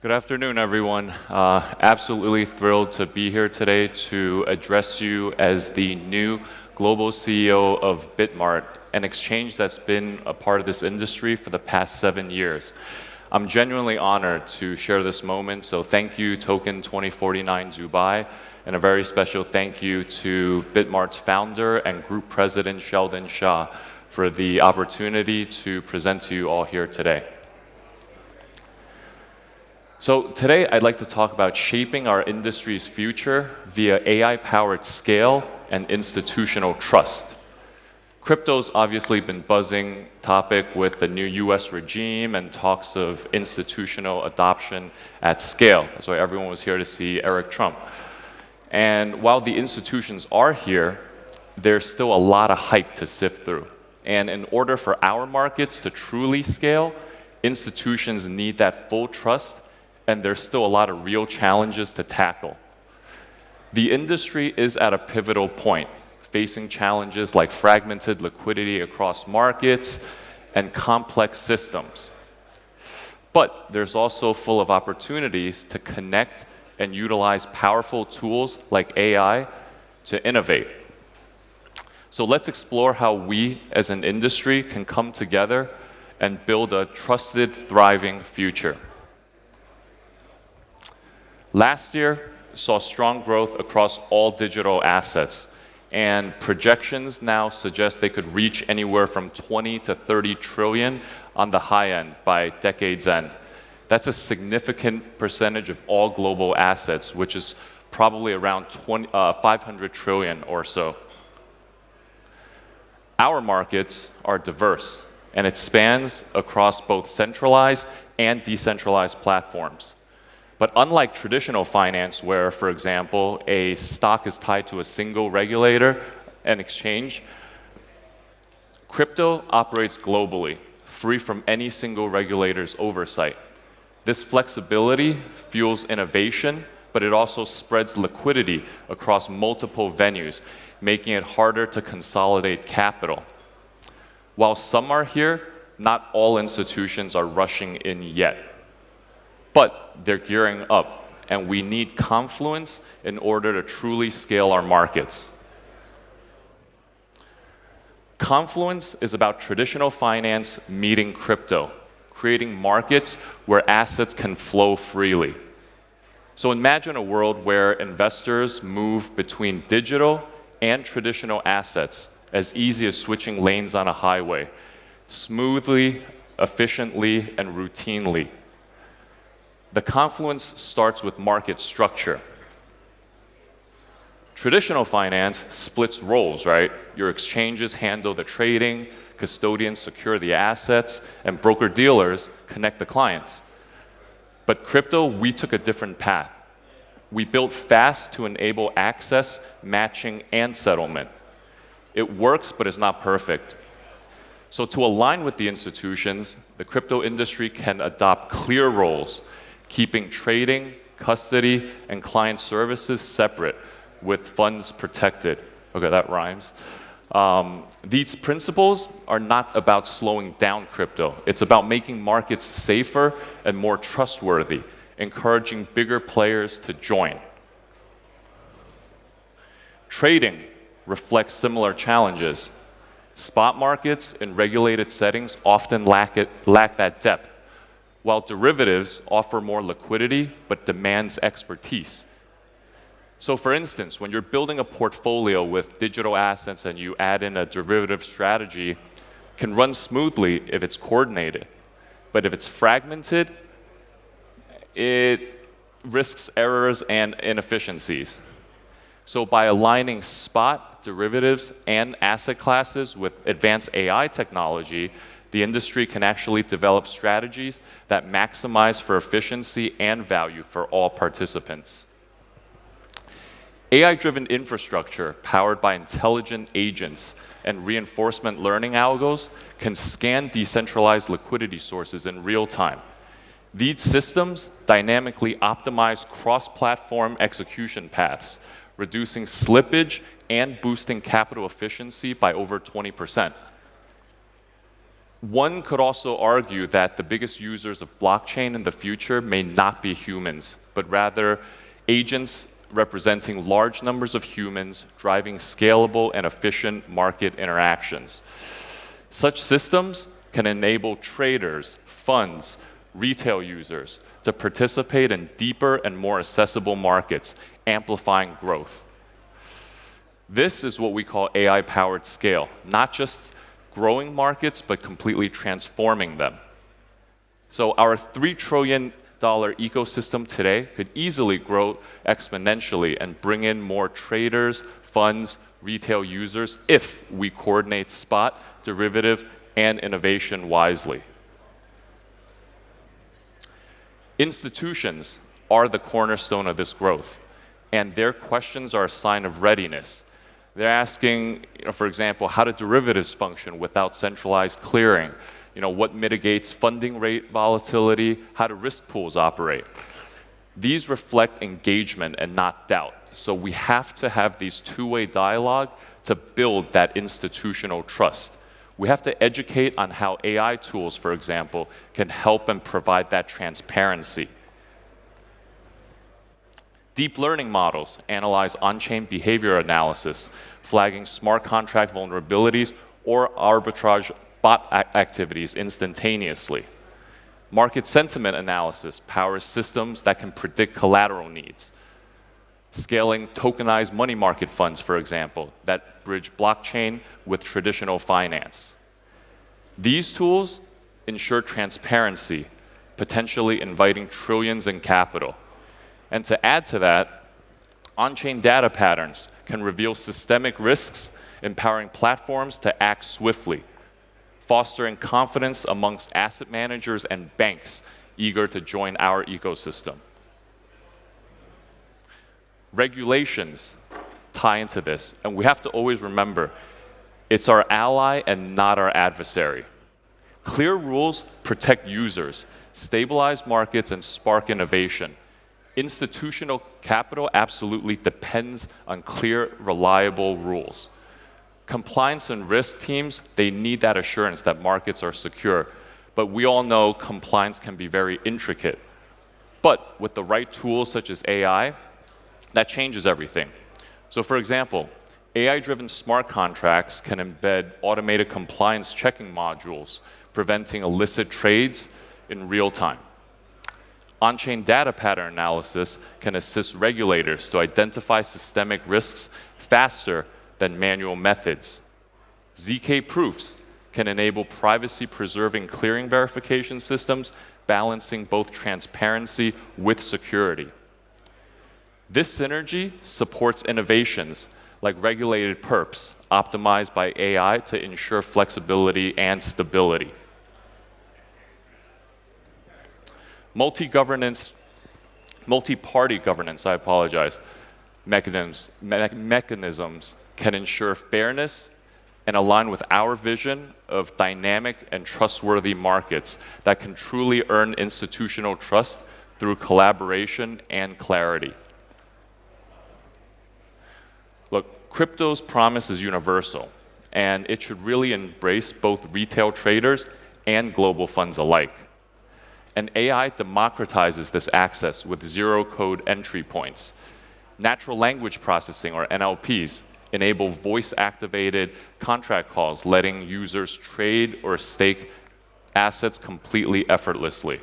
Good afternoon, everyone. Absolutely thrilled to be here today to address you as the new global CEO of BitMart, an exchange that's been a part of this industry for the past 7 years. I'm genuinely honored to share this moment, so thank you, TOKEN2049 Dubai, and a very special thank you to BitMart's founder and group president, Sheldon Shah, for the opportunity to present to you all here today. So today, I'd like to talk about shaping our industry's future via AI-powered scale and institutional trust. Crypto's obviously been buzzing topic with the new US regime and talks of institutional adoption at scale. That's why everyone was here to see Eric Trump. And while the institutions are here, there's still a lot of hype to sift through. And in order for our markets to truly scale, institutions need that full trust, and there's still a lot of real challenges to tackle. The industry is at a pivotal point, facing challenges like fragmented liquidity across markets and complex systems. But there's also full of opportunities to connect and utilize powerful tools like AI to innovate. So let's explore how we as an industry can come together and build a trusted, thriving future. Last year saw strong growth across all digital assets, and projections now suggest they could reach anywhere from 20 to 30 trillion on the high end by decade's end. That's a significant percentage of all global assets, which is probably around 500 trillion or so. Our markets are diverse, and it spans across both centralized and decentralized platforms. But unlike traditional finance, where, for example, a stock is tied to a single regulator and exchange, crypto operates globally, free from any single regulator's oversight. This flexibility fuels innovation, but it also spreads liquidity across multiple venues, making it harder to consolidate capital. While some are here, not all institutions are rushing in yet. But they're gearing up, and we need confluence in order to truly scale our markets. Confluence is about traditional finance meeting crypto, creating markets where assets can flow freely. So imagine a world where investors move between digital and traditional assets as easy as switching lanes on a highway, smoothly, efficiently, and routinely. The confluence starts with market structure. Traditional finance splits roles, right? Your exchanges handle the trading, custodians secure the assets, and broker-dealers connect the clients. But crypto, we took a different path. We built fast to enable access, matching, and settlement. It works, but it's not perfect. So to align with the institutions, the crypto industry can adopt clear roles, keeping trading, custody, and client services separate with funds protected. Okay, that rhymes. These principles are not about slowing down crypto. It's about making markets safer and more trustworthy, encouraging bigger players to join. Trading reflects similar challenges. Spot markets in regulated settings often lack that depth, while derivatives offer more liquidity but demands expertise. So for instance, when you're building a portfolio with digital assets and you add in a derivative strategy, it can run smoothly if it's coordinated. But if it's fragmented, it risks errors and inefficiencies. So by aligning spot, derivatives, and asset classes with advanced AI technology, the industry can actually develop strategies that maximize for efficiency and value for all participants. AI-driven infrastructure powered by intelligent agents and reinforcement learning algos can scan decentralized liquidity sources in real time. These systems dynamically optimize cross-platform execution paths, reducing slippage and boosting capital efficiency by over 20%. One could also argue that the biggest users of blockchain in the future may not be humans, but rather agents representing large numbers of humans driving scalable and efficient market interactions. Such systems can enable traders, funds, retail users to participate in deeper and more accessible markets, amplifying growth. This is what we call AI-powered scale, not just growing markets, but completely transforming them. So our $3 trillion ecosystem today could easily grow exponentially and bring in more traders, funds, retail users if we coordinate spot, derivative, and innovation wisely. Institutions are the cornerstone of this growth, and their questions are a sign of readiness. They're asking, for example, how do derivatives function without centralized clearing? What mitigates funding rate volatility? How do risk pools operate? These reflect engagement and not doubt. So we have to have these two-way dialogue to build that institutional trust. We have to educate on how AI tools, for example, can help and provide that transparency. Deep learning models analyze on-chain behavior analysis, flagging smart contract vulnerabilities or arbitrage bot activities instantaneously. Market sentiment analysis powers systems that can predict collateral needs. Scaling tokenized money market funds, for example, that bridge blockchain with traditional finance. These tools ensure transparency, potentially inviting trillions in capital. And to add to that, on-chain data patterns can reveal systemic risks, empowering platforms to act swiftly, fostering confidence amongst asset managers and banks eager to join our ecosystem. Regulations tie into this, and we have to always remember, it's our ally and not our adversary. Clear rules protect users, stabilize markets, and spark innovation. Institutional capital absolutely depends on clear, reliable rules. Compliance and risk teams, they need that assurance that markets are secure. But we all know compliance can be very intricate. But with the right tools such as AI, that changes everything. So for example, AI-driven smart contracts can embed automated compliance checking modules, preventing illicit trades in real time. On-chain data pattern analysis can assist regulators to identify systemic risks faster than manual methods. ZK proofs can enable privacy-preserving clearing verification systems, balancing both transparency with security. This synergy supports innovations like regulated perps, optimized by AI to ensure flexibility and stability. Multi-party governance, mechanisms can ensure fairness and align with our vision of dynamic and trustworthy markets that can truly earn institutional trust through collaboration and clarity. Look, crypto's promise is universal, and it should really embrace both retail traders and global funds alike. And AI democratizes this access with zero-code entry points. Natural language processing, or NLPs, enable voice-activated contract calls, letting users trade or stake assets completely effortlessly.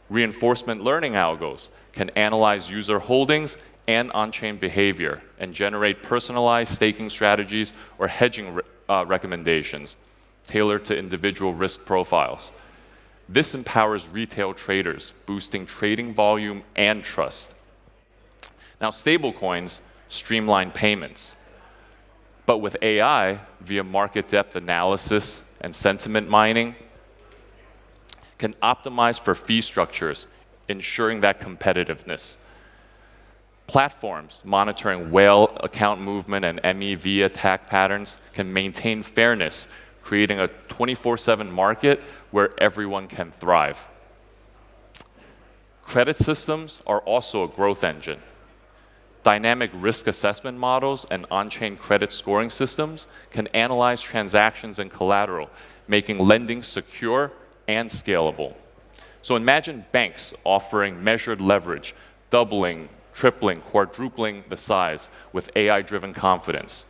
Reinforcement learning algos can analyze user holdings and on-chain behavior and generate personalized staking strategies or hedging recommendations tailored to individual risk profiles. This empowers retail traders, boosting trading volume and trust. Now, stablecoins streamline payments. But with AI, via market depth analysis and sentiment mining, can optimize for fee structures, ensuring that competitiveness. Platforms monitoring whale account movement and MEV attack patterns can maintain fairness, creating a 24/7 market where everyone can thrive. Credit systems are also a growth engine. Dynamic risk assessment models and on-chain credit scoring systems can analyze transactions and collateral, making lending secure and scalable. So imagine banks offering measured leverage, doubling, tripling, quadrupling the size with AI-driven confidence.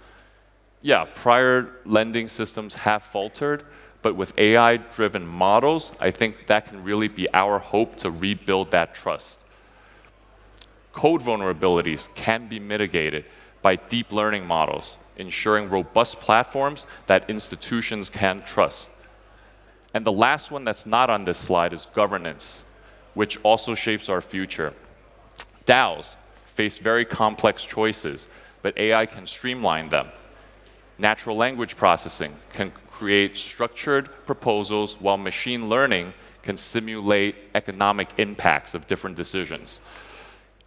Yeah, prior lending systems have faltered, but with AI-driven models, I think that can really be our hope to rebuild that trust. Code vulnerabilities can be mitigated by deep learning models, ensuring robust platforms that institutions can trust. And the last one that's not on this slide is governance, which also shapes our future. DAOs face very complex choices, but AI can streamline them. Natural language processing can create structured proposals, while machine learning can simulate economic impacts of different decisions.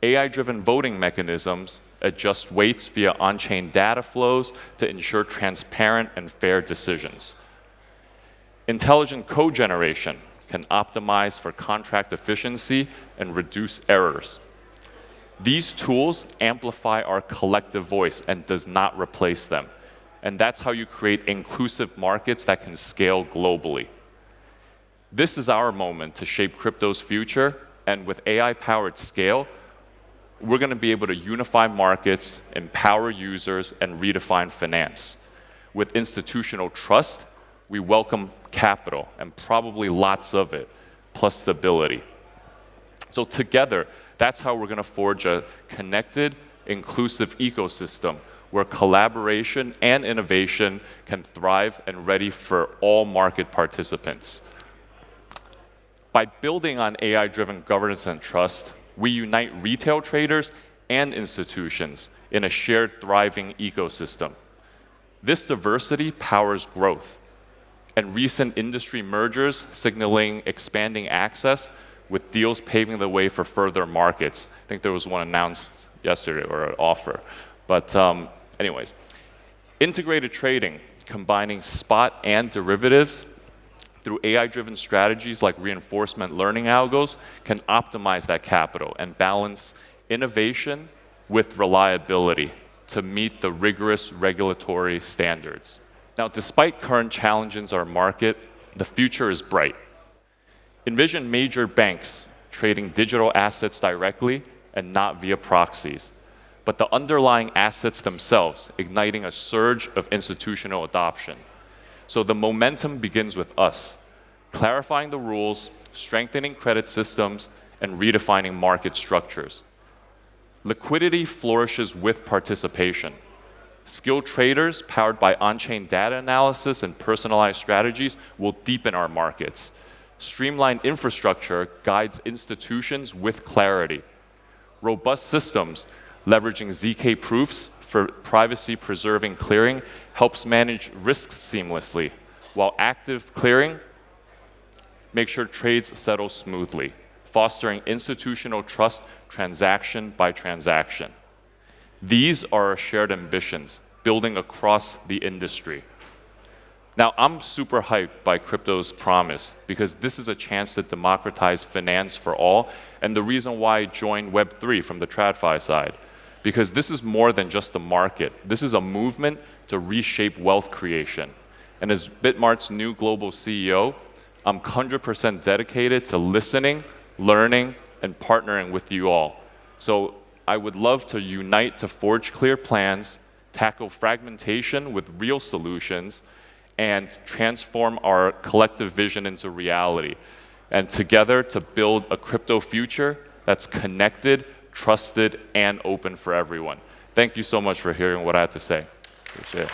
AI-driven voting mechanisms adjust weights via on-chain data flows to ensure transparent and fair decisions. Intelligent code generation can optimize for contract efficiency and reduce errors. These tools amplify our collective voice and does not replace them. And that's how you create inclusive markets that can scale globally. This is our moment to shape crypto's future, and with AI-powered scale, we're going to be able to unify markets, empower users, and redefine finance. With institutional trust, we welcome capital, and probably lots of it, plus stability. So together, that's how we're going to forge a connected, inclusive ecosystem where collaboration and innovation can thrive and ready for all market participants. By building on AI-driven governance and trust, we unite retail traders and institutions in a shared thriving ecosystem. This diversity powers growth, and recent industry mergers signaling expanding access, with deals paving the way for further markets. I think there was one announced yesterday, or an offer. But anyways, integrated trading, combining spot and derivatives through AI-driven strategies like reinforcement learning algos, can optimize that capital and balance innovation with reliability to meet the rigorous regulatory standards. Now, despite current challenges in our market, the future is bright. Envision major banks trading digital assets directly and not via proxies, but the underlying assets themselves igniting a surge of institutional adoption. So the momentum begins with us, clarifying the rules, strengthening credit systems, and redefining market structures. Liquidity flourishes with participation. Skilled traders, powered by on-chain data analysis and personalized strategies, will deepen our markets. Streamlined infrastructure guides institutions with clarity. Robust systems, leveraging ZK proofs for privacy-preserving clearing, helps manage risks seamlessly, while active clearing makes sure trades settle smoothly, fostering institutional trust transaction by transaction. These are our shared ambitions, building across the industry. Now, I'm super hyped by crypto's promise because this is a chance to democratize finance for all, and the reason why I joined Web3 from the TradFi side, because this is more than just a market. This is a movement to reshape wealth creation. And as BitMart's new global CEO, I'm 100% dedicated to listening, learning, and partnering with you all. So I would love to unite to forge clear plans, tackle fragmentation with real solutions, and transform our collective vision into reality. And together to build a crypto future that's connected, trusted, and open for everyone. Thank you so much for hearing what I had to say. Appreciate it.